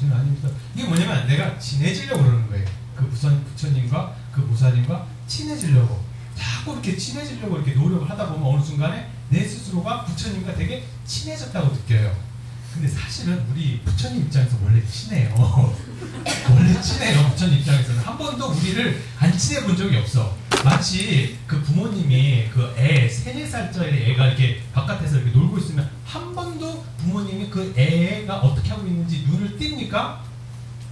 저는 아닙니다. 이게 뭐냐면 내가 친해지려고 그러는 거예요. 그 부처님과 그 보살님과 친해지려고 자꾸 이렇게 친해지려고 이렇게 노력을 하다 보면 어느 순간에 내 스스로가 부처님과 되게 친해졌다고 느껴요. 근데 사실은 우리 부처님 입장에서 원래 친해요. 원래 친해요. 부처님 입장에서는 한 번도 우리를 안 친해 본 적이 없어. 마치 그 부모님이 그 애 3, 4살짜리 애가 이렇게 바깥에서 이렇게 놀고 있으면 한 번도 부모님이 그 애가 어떻게 하고 있는지 눈을 띕니까?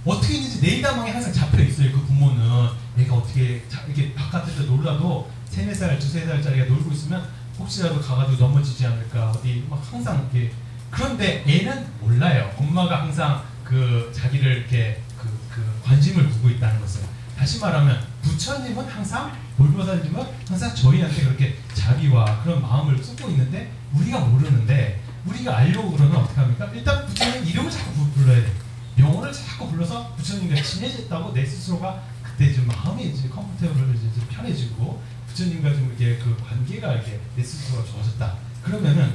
어떻게 있는지 내리다망에 항상 잡혀 있어요. 그 부모는 얘가 어떻게 이렇게 바깥에서 놀라도 3, 4살, 2, 3살짜리가 놀고 있으면 혹시라도 가가지고 넘어지지 않을까 어디 막 항상 이렇게. 그런데 애는 몰라요. 엄마가 항상 그 자기를 이렇게 그 관심을 두고 있다는 것을. 다시 말하면 부처님은 항상 볼보살님은 항상 저희한테 그렇게 자비와 그런 마음을 쏟고 있는데 우리가 모르는데 우리가 알려고 그러면 어떻게 합니까? 일단 부처님 이름을 자꾸 불러야 돼. 명호를 자꾸 불러서 부처님과 친해졌다고 내 스스로가 그때 좀 마음이 이제 컴포테이블을 이제 편해지고 부처님과 좀 이렇게 그 관계가 이렇게 내 스스로가 좋아졌다. 그러면은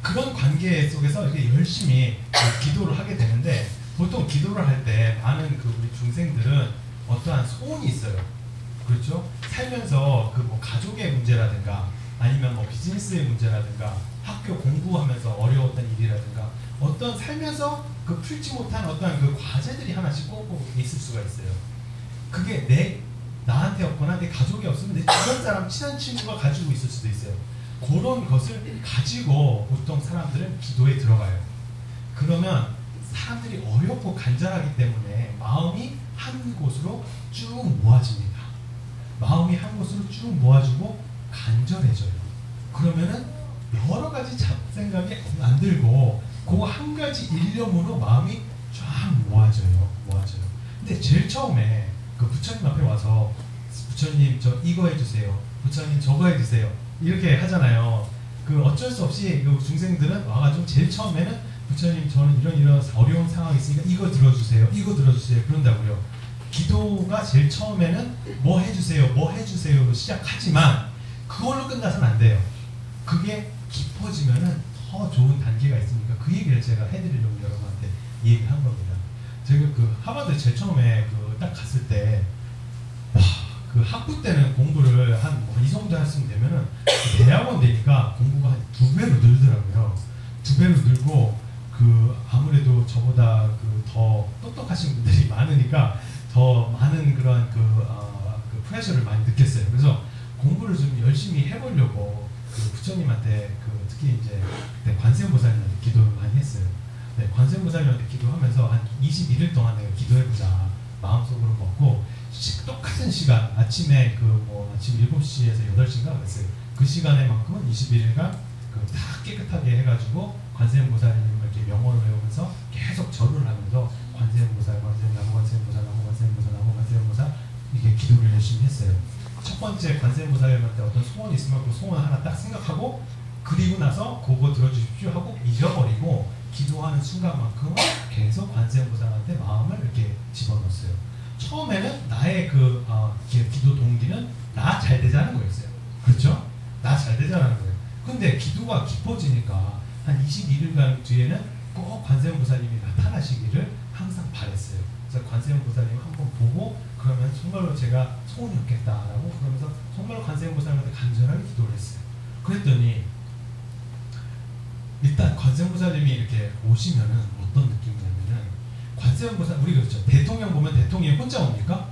그런 관계 속에서 이렇게 열심히 기도를 하게 되는데 보통 기도를 할 때 많은 그 우리 중생들은 어떠한 소원이 있어요. 그렇죠? 살면서 그 뭐 가족의 문제라든가 아니면 뭐 비즈니스의 문제라든가 학교 공부하면서 어려웠던 일이라든가 어떤 살면서 그 풀지 못한 어떠한 그 과제들이 하나씩 꼭 있을 수가 있어요. 그게 나한테 없거나 내 가족이 없으면 내 주변 사람 친한 친구가 가지고 있을 수도 있어요. 그런 것을 가지고 보통 사람들은 기도에 들어가요. 그러면 사람들이 어렵고 간절하기 때문에 마음이 한 곳으로 쭉 모아집니다. 마음이 한 곳으로 쭉 모아지고 간절해져요. 그러면은 여러 가지 잡생각이 안 들고 그 한 가지 일념으로 마음이 쫙 모아져요. 근데 제일 처음에 그 부처님 앞에 와서 부처님 저 이거 해주세요. 부처님 저거 해주세요. 이렇게 하잖아요. 그 어쩔 수 없이 그 중생들은 와가지고 제일 처음에는 부처님 저는 이런 어려운 상황이 있으니까 이거 들어주세요. 그런다고요. 기도가 제일 처음에는 뭐 해주세요로 시작하지만 그걸로 끝나서는 안 돼요. 그게 깊어지면은 더 좋은 단계가 있으니까 그 얘기를 제가 해드리려고 여러분한테 얘기한 겁니다. 제가 그 하버드 제일 처음에 그 딱 갔을 때 그 학부 때는 공부를 한 이 정도 했으면 되면은 대학원 되니까 공부가 한 2배로 늘더라고요. 2배로 늘고 그 아무래도 저보다 그 더 똑똑하신 분들이 많으니까 더 많은 그런 그 프레셔를 많이 느꼈어요. 그래서 공부를 좀 열심히 해보려고 그 부처님한테 그 특히 이제 그때 관세음보살님한테 기도를 많이 했어요. 네, 관세음보살님한테 기도하면서 한 21일 동안 내가 기도해보자 마음속으로 먹고 똑같은 시간 아침에 그 뭐 아침 7시에서 8시인가 그랬어요. 그 시간에만큼은 21일간 그 다 깨끗하게 해가지고 관세음보살님 이렇게 명언을 외우면서 계속 절을 하면서 관세음보살, 나무 관세음보살, 나무 관세음보살, 나무 관세음보살 이렇게 기도를 열심히 했어요. 첫 번째 관세음보살님한테 어떤 소원이 있으면 그 소원 하나 딱 생각하고 그리고 나서 그거 들어주십시오 하고 잊어버리고 기도하는 순간만큼은 계속 관세음보살한테 마음을 이렇게 집어넣었어요. 처음에는 나의 그 기도 동기는 나 잘 되자는 거였어요. 그렇죠? 나 잘 되자는 거예요. 근데 기도가 깊어지니까 한 21일간 뒤에는 꼭 관세음보살님이 나타나시기를 항상 바랬어요. 그래서 관세음보살님 한번 보고 그러면 정말로 제가 소원이 없겠다라고 그러면서 정말로 관세음보살님한테 간절하게 기도를 했어요. 그랬더니 일단 관세음보살님이 이렇게 오시면은 어떤 느낌이냐면은 관세음보살 우리 그렇죠. 대통령 보면 대통령이 혼자 옵니까?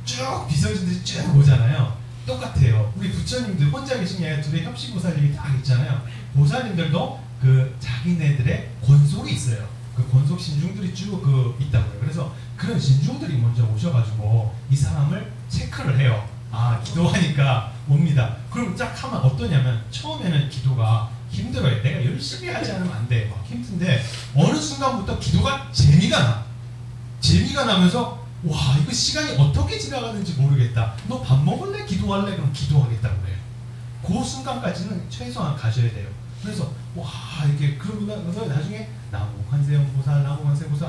쭉 비서진들이 쭉 오잖아요. 똑같아요. 우리 부처님들 혼자 계신 게 아니라 둘의 협시보살님이 딱 있잖아요. 보살님들도 그 자기네들의 권속이 있어요. 그 권속 신중들이 쭉 있다고요. 그래서 그런 신중들이 먼저 오셔가지고 이 사람을 체크를 해요. 아 기도하니까 옵니다. 그럼 쫙 하면 어떠냐면 처음에는 기도가 힘들어요. 내가 열심히 하지 않으면 안 돼. 막 힘든데 어느 순간부터 기도가 재미가 나면서 와 이거 시간이 어떻게 지나가는지 모르겠다. 너 밥 먹을래? 기도할래? 그럼 기도하겠다고 해요. 그 순간까지는 최소한 가셔야 돼요. 그래서 와 이렇게 그러고 나중에 나무 관세음보살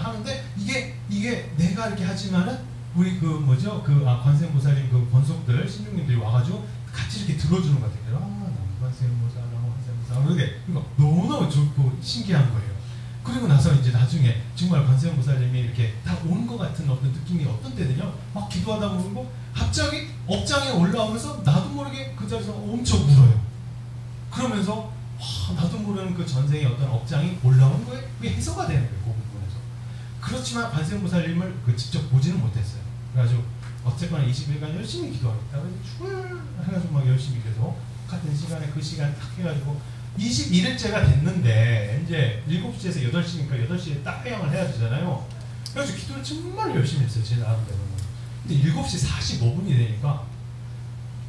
하는데 이게 내가 이렇게 하지만은 우리 그 뭐죠 관세음보살님 그 권속들 신중님들이 와가지고 같이 이렇게 들어주는 것 같아요. 나무 관세음보살 이렇게 그러니까 너무너무 좋고 신기한 거예요. 그리고 나서 이제 나중에 정말 관세음 보살님이 이렇게 다 온 것 같은 어떤 느낌이 어떤 때는요, 막 기도하다 보면 갑자기 업장에 올라오면서 나도 모르게 그 자리에서 엄청 울어요. 그러면서 나도 모르는 그 전생의 어떤 업장이 올라오는 거에 그게 해소가 되는 거예요. 그 부분에서. 그렇지만 관세음 보살님을 직접 보지는 못했어요. 그래가지고 어쨌거나 20일간 열심히 기도하겠다. 그래서 죽을 해가지고 막 열심히 계속 같은 시간에 그 시간 딱 해가지고 21일째가 됐는데 이제 7시에서 8시니까 8시에 딱 회양을 해야 되잖아요. 그래서 기도를 정말 열심히 했어요. 제 나름대로는. 근데 7시 45분이 되니까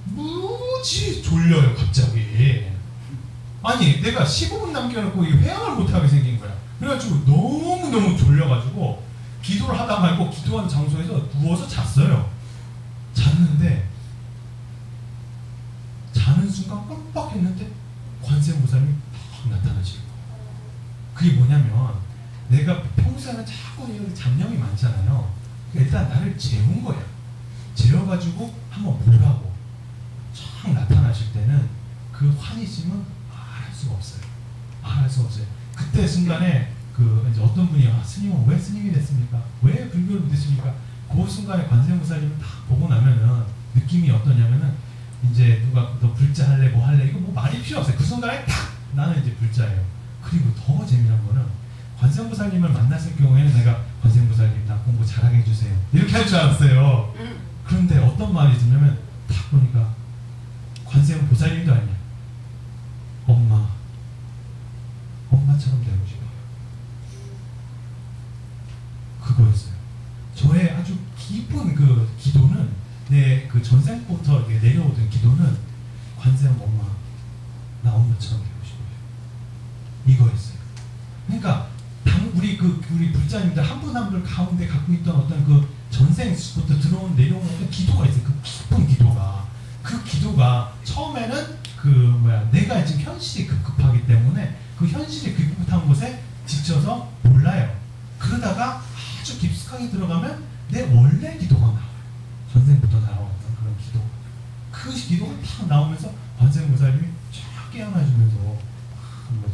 무지 졸려요. 갑자기. 아니 내가 15분 남겨놓고 이 회양을 못하게 생긴 거야. 그래가지고 너무너무 졸려가지고 기도를 하다 말고 기도하는 장소에서 누워서 잤어요. 잤는데 자는 순간 깜빡했는데 관세음 보살님이 딱 나타나시고, 그게 뭐냐면 내가 평소에는 자꾸 이런 잡념이 많잖아요. 일단 나를 재운 거야. 재워가지고 한번 보라고 쫙 나타나실 때는 그 환희심은 말할 수가 없어요. 말할 수가 없어요. 그때 순간에 그 이제 어떤 분이 스님은 왜 스님이 됐습니까? 왜 불교를 믿으십니까? 그 순간에 관세음 보살님을 딱 보고 나면은 느낌이 어떠냐면은 이제 누가 너 불자 할래 뭐 할래 이거 뭐 말이 필요 없어요. 그 순간에 딱 나는 이제 불자예요. 그리고 더 재미난 거는 관세음 보살님을 만났을 경우에는 내가 관세음 보살님 나 공부 잘하게 해주세요 이렇게 할 줄 알았어요. 그런데 어떤 말이 들냐면 딱 보니까 관세음 보살님도 아니야. 엄마처럼 되고 싶어요. 그거였어요. 저의 아주 깊은 그 기도는 내 그 전생부터 내려오던 기도는 관세음 엄마, 나 엄마처럼 되고 싶어요. 이거였어요. 그러니까 우리 불자님들 한 분 한 분 가운데 갖고 있던 어떤 그 전생부터 내려오는 어떤 기도가 있어요. 그 깊은 기도가. 그 기도가 처음에는 내가 지금 현실이 급급하기 때문에 그 현실이 급급한 곳에 지쳐서 몰라요. 그러다가 아주 깊숙하게 들어가면 내 원래 기도가 나와요. 전생부터 나왔던 그런 기도. 그 기도가 탁 나오면서 관세음 보살님이 쫙 깨어나주면서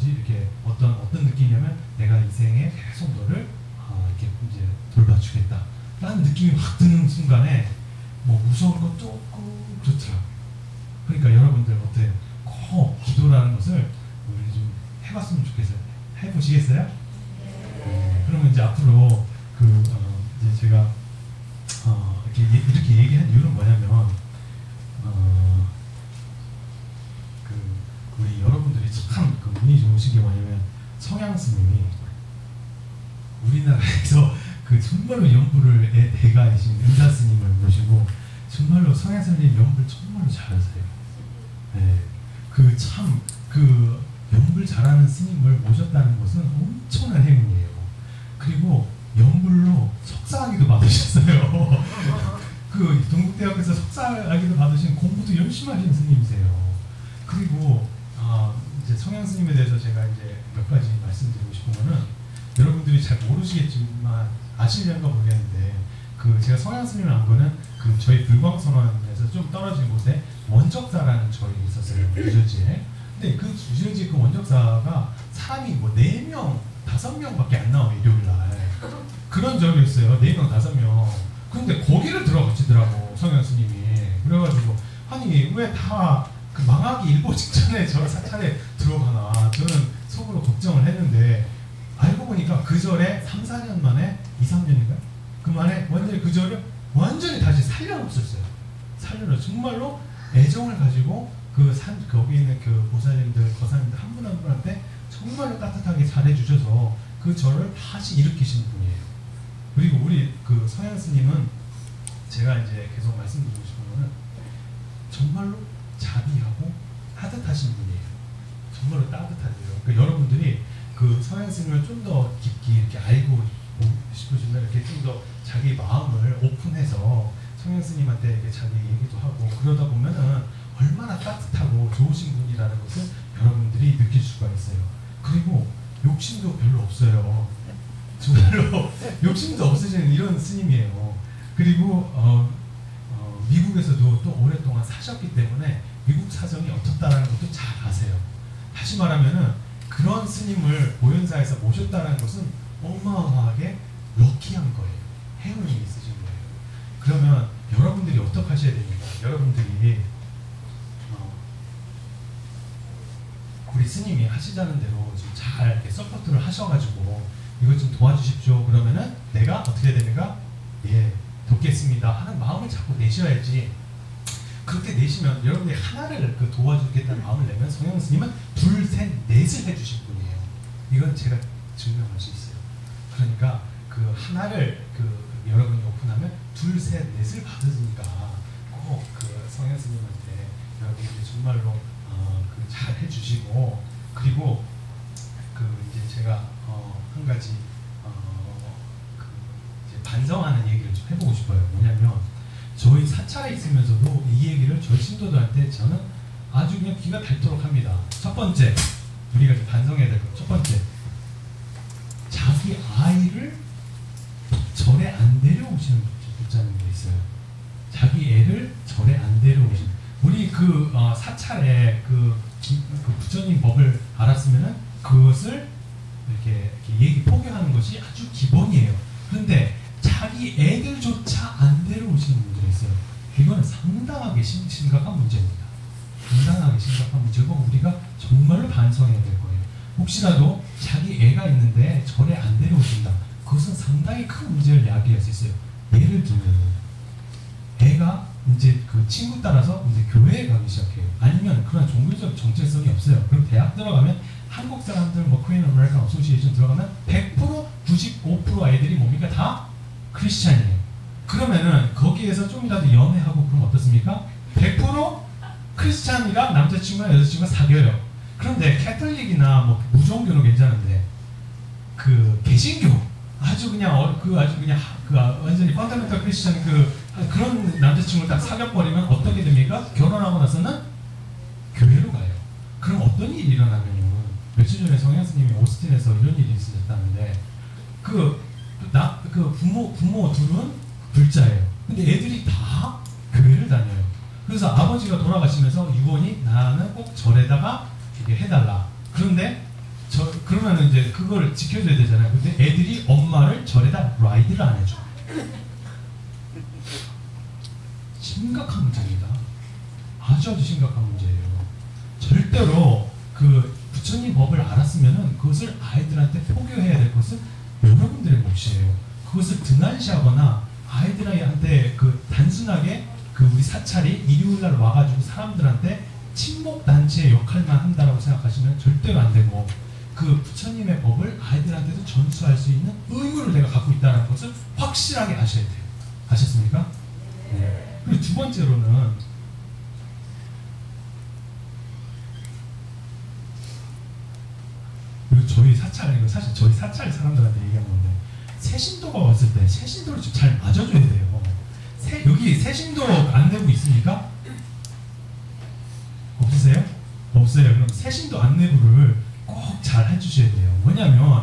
이렇게 어떤 느낌이냐면 내가 이 생에 계속 너를 이렇게 이제 돌봐주겠다 라는 느낌이 확 드는 순간에 뭐 무서운 것도 없고 그렇더라고요. 그러니까 여러분들 어때요? 꼭 기도라는 것을 우리 좀 해봤으면 좋겠어요. 해보시겠어요? 네. 그러면 이제 앞으로 이제 제가 이렇게 얘기한 이유는 뭐냐면 우리 여러분들이 참 운이 좋으신 게 뭐냐면 성향 스님이 우리나라에서 정말로 연불을 대가이신 은사 스님을 모시고 정말로 성향 스님 연불 정말로 잘하세요. 네. 연불 잘하는 스님을 모셨다는 것은 엄청난 행운이에요. 그리고 연불로 석사학위도 받으셨어요. 동국대학에서 석사학위도 받으신 공부도 열심히 하신 스님이세요. 그리고 이제 성향 스님에 대해서 제가 이제 몇 가지 말씀드리고 싶은 거는 여러분들이 잘 모르시겠지만 아시려는가 모르겠는데 제가 성향 스님을 안 거는 저희 불광선원에서 좀 떨어진 곳에 원적사라는 절이 있었어요. 유저지에. 근데 그 유저지 그 원적사가 사람이 뭐 4명, 5명밖에 안 나와요. 일요일날. 그런 절이 있어요. 4명, 5명. 근데 거기를 들어가시더라고 성향 스님이. 그래가지고 아니 왜 다 망하기 일보 직전에 저 사찰에 들어가나 저는 속으로 걱정을 했는데 알고 보니까 그 절에 3, 4년 만에 2, 3년인가? 그 만에 완전히 그 절을 완전히 다시 살려놓으셨어요. 정말로 애정을 가지고 거기 있는 보살님들, 거사님들 한 분 한 분한테 정말로 따뜻하게 잘해주셔서 그 절을 다시 일으키신 분이에요. 그리고 우리 성향 스님은 제가 이제 계속 말씀드리고 싶은 거는 정말로 자비하고 따뜻하신 분이에요. 정말로 따뜻하세요. 그러니까 여러분들이 성향 스님을 좀 더 깊이 이렇게 알고 싶으시면 이렇게 좀 더 자기 마음을 오픈해서 성향 스님한테 이렇게 자기 얘기도 하고 그러다 보면은 얼마나 따뜻하고 좋으신 분이라는 것을 여러분들이 느낄 수가 있어요. 그리고 욕심도 별로 없어요. 정말로 욕심도 없으신 이런 스님이에요. 그리고 미국에서도 또 오랫동안 사셨기 때문에 미국 사정이 어떻다라는 것도 잘 아세요. 다시 말하면은 그런 스님을 보현사에서 모셨다는 것은 어마어마하게 럭키한 거예요. 행운이 있으신 거예요. 그러면 여러분들이 어떻게 하셔야 됩니까? 여러분들이 우리 스님이 하시자는 대로 좀 잘 이렇게 서포트를 하셔가지고 이것 좀 도와주십시오. 그러면은 내가 어떻게 해야 됩니까? 예, 돕겠습니다 하는 마음을 자꾸 내셔야지. 그렇게 내시면 여러분들이 하나를 도와주겠다는 마음을 내면 성령 스님은 둘, 셋, 넷을 해주신 분이에요. 이건 제가 증명할 수 있어요. 그러니까 그 하나를 여러분이 오픈하면 둘, 셋, 넷을 받으니까 꼭 그 성령 스님한테 여러분들이 정말로 잘 해주시고, 그리고 이제 제가 한 가지 이제 반성하는 얘기를 좀 해보고 싶어요. 뭐냐면 저희 사찰에 있으면서도 이 얘기를 저희 신도들한테 저는 아주 그냥 귀가 닳도록 합니다. 첫 번째, 우리가 좀 반성해야 될 것. 첫 번째, 자기 아이를 절에 안 데려오시는 부자님들이 있어요. 자기 애를 절에 안 데려오시는. 우리 사찰에 부처님 법을 알았으면은 그것을 이렇게 얘기 포기하는 것이 아주 기본이에요. 그런데 자기 애들조차 안 데려오시는 분들이 있어요. 이거는 상당하게 심각한 문제입니다. 상당하게 심각한 문제고 우리가 정말로 반성해야 될 거예요. 혹시라도 자기 애가 있는데 절에 안 데려오신다. 그것은 상당히 큰 문제를 야기할 수 있어요. 예를 들면 애가 이제 그 친구 따라서 이제 교회에 가기 시작해요. 아니면 그런 종교적 정체성이 없어요. 그럼 대학 들어가면 한국 사람들 코리안 아메리칸 어소시에이션 들어가면 100% 95% 애들이 뭡니까? 다 크리스찬이에요. 그러면은 거기에서 좀이라도 연애하고 그러면 어떻습니까? 100% 크리스찬이가 남자친구나 여자친구가 사귀어요. 그런데 캐톨릭이나 무종교는 괜찮은데 개신교 아주 그냥 완전히 펀더멘털 크리스찬 그런 남자친구를 딱 사귀어버리면 어떻게 됩니까? 결혼하고 나서는 교회로 가요. 그럼 어떤 일이 일어나면요? 며칠 전에 성현 스님이 오스틴에서 이런 일이 있으셨다는데 부모 둘은 불자예요. 근데 애들이 다 교회를 다녀요. 그래서 아버지가 돌아가시면서 유언이 나는 꼭 절에다가 이게 해달라. 그런데 그러면 이제 그걸 지켜줘야 되잖아요. 근데 애들이 엄마를 절에다 라이드를 안 해줘. 심각한 문제입니다. 아주 심각한 문제예요. 절대로 부처님 법을 알았으면은 그것을 아이들한테 포교해야 될 것은 여러분들의 몫이에요. 그것을 등한시하거나 아이들한테 단순하게 우리 사찰이 일요일날 와가지고 사람들한테 친목단체의 역할만 한다라고 생각하시면 절대로 안 되고 부처님의 법을 아이들한테도 전수할 수 있는 의무를 내가 갖고 있다는 것을 확실하게 아셔야 돼요. 아셨습니까? 네. 그리고 두 번째로는 그리고 저희 사찰, 사실 저희 사찰 사람들한테 얘기하는 건데 새신도가 왔을 때 새신도를 좀 잘 맞아줘야 돼요. 여기 새신도 안내부 있습니까? 없으세요? 없어요. 그럼 새신도 안내부를 꼭 잘 해주셔야 돼요. 뭐냐면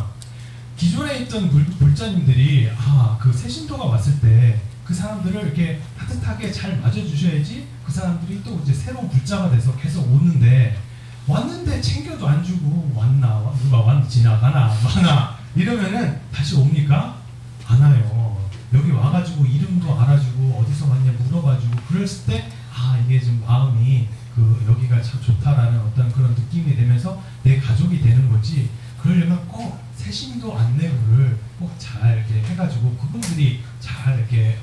기존에 있던 불자님들이 새신도가 왔을 때 그 사람들을 이렇게 따뜻하게 잘 맞아주셔야지 그 사람들이 또 이제 새로운 불자가 돼서 계속 오는데 왔는데 챙겨도 안 주고 누가 지나가나 마나 이러면은 다시 옵니까? 안 와요. 여기 와가지고 이름도 알아주고 어디서 왔냐 물어봐주고 그랬을 때 이게 좀 마음이 여기가 참 좋다라는 어떤 그런 느낌이 되면서 내 가족이 되는 거지. 그러려면 꼭 새신도 안내부를 꼭 잘 이렇게 해가지고 그분들이 잘 이렇게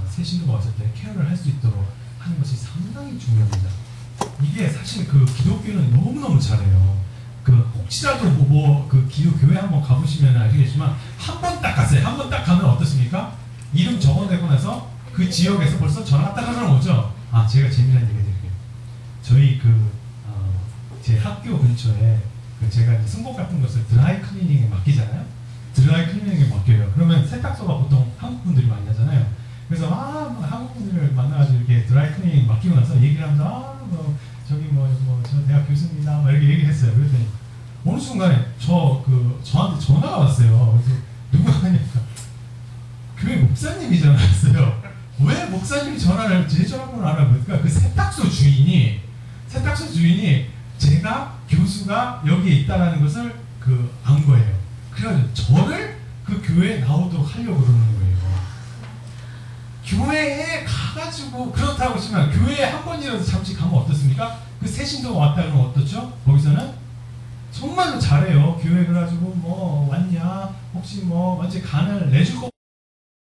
새신도가 왔을 때 케어를 할 수 있도록 하는 것이 상당히 중요합니다. 이게 사실 기독교는 너무너무 잘해요. 혹시라도 교회 한번 가보시면 알겠지만 한 번 딱 갔어요. 한 번 딱 가면 어떻습니까? 이름 적어내고 나서 그 지역에서 벌써 전화 딱 하나 오죠. 제가 재미난 얘기 드릴게요. 저희 제 학교 근처에 제가 이제 승복 같은 것을 드라이 클리닝에 맡기잖아요. 드라이 클리닝에 맡겨요. 그러면 세탁소가 보통 한국 분들이 많이 하잖아요. 그래서 한국 분들을 만나가지고 이렇게 드라이 클리닝 맡기고 나서 얘기를 하면서 저 대학 교수입니다. 이렇게 얘기했어요. 그랬더니 어느 순간에 저한테 전화가 왔어요. 그래서 누가 하니까 교회 목사님이 전화했어요. 왜 목사님이 제 전화번호를 알아보니까 세탁소 주인이 제가 교수가 여기에 있다라는 것을 안 거예요. 그래가지고 저를 그 교회에 나오도록 하려고 그러는 거예요. 교회에 가가지고 그렇다고 치면 교회에 한 번이라도 잠시 가면 어떻습니까? 그 새 신도가 왔다 그러면 어떻죠? 거기서는 정말로 잘해요. 교회 그래가지고 뭐 왔냐? 혹시 뭐 완전 간을 내줄 거